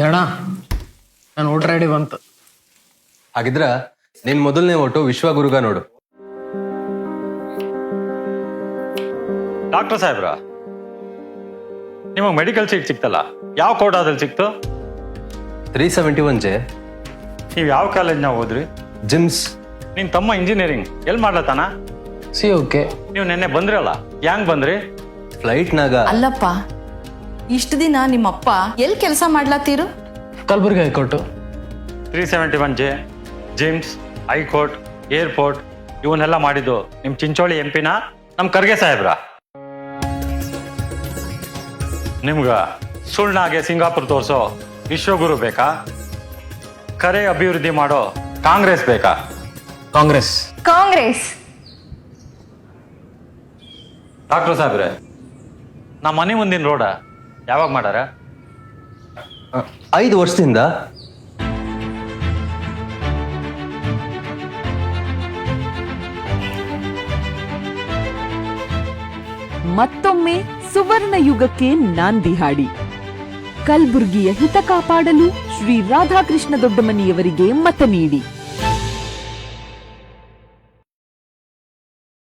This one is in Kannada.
ಅಣ್ಣ ನಾನು ವೋಟರ್ ಐಡಿ ಬಂತು. ಹಾಗಿದ್ರ ನಿನ್ ಮೊದಲನೇ ಓಟು ವಿಶ್ವಗುರುಗ ನೋಡು. ಡಾಕ್ಟರ್ ಸಾಹೇಬ್ರ, ನಿಮಗೆ ಮೆಡಿಕಲ್ ಸೀಟ್ ಸಿಕ್ತಲ್ಲ, ಯಾವ ಕೋಟಾದಲ್ಲಿ ಸಿಕ್ತು? 371 ಜೆ. ನೀವು ಯಾವ ಕಾಲೇಜ್ನಾಗ ಹೋದ್ರಿ? ಜಿಮ್ಸ್. ನಿನ್ ತಮ್ಮ ಇಂಜಿನಿಯರಿಂಗ್ ಎಲ್ಲಿ ಮಾಡ್ಲತ್ತಾನ? COK. ನೀವು ನೆನ್ನೆ ಬಂದ್ರಲ್ಲ, ಹ್ಯಾಂಗ್ ಬಂದ್ರಿ? ಫ್ಲೈಟ್ನಾಗ. ಅಲ್ಲಪ್ಪ, ಇಷ್ಟು ದಿನ ನಿಮ್ಮಪ್ಪ ಎಲ್ಲಿ ಕೆಲಸ ಮಾಡ್ಲತ್ತೀರು? Kalaburagi high court. 371 J, GIMS, high court, airport ಇವನ್ನೆಲ್ಲ ಮಾಡಿದ್ದು ನಿಮ್ ಚಿಂಚೋಳಿ MP ನ ನಮ್ ಖರ್ಗೆ ಸಾಹೇಬ್ರ? ನಿಮ್ಗ ಸುಳ್ನಾಗೆ ಸಿಂಗಾಪುರ್ ತೋರ್ಸೋ ವಿಶ್ವಗುರು ಬೇಕಾ? ಕರೆ ಅಭಿವೃದ್ಧಿ ಮಾಡೋ ಕಾಂಗ್ರೆಸ್ ಬೇಕಾ? ಕಾಂಗ್ರೆಸ್. ಡಾಕ್ಟರ್ ಸಾಹೇಬ್ರೆ, ನಮ್ಮ ಮನೆ ಮುಂದಿನ ರೋಡ ಯಾವಾಗ ಮಾಡಾರ? 5 ವರ್ಷದಿಂದ. ಮತ್ತೊಮ್ಮೆ ಸುವರ್ಣ ಯುಗಕ್ಕೆ ನಾಂದಿ ಹಾಡಿ. ಕಲಬುರ್ಗಿಯ ಹಿತ ಕಾಪಾಡಲು ಶ್ರೀ ರಾಧಾಕೃಷ್ಣ ದೊಡ್ಡಮನಿಯವರಿಗೆ ಮತ ನೀಡಿ.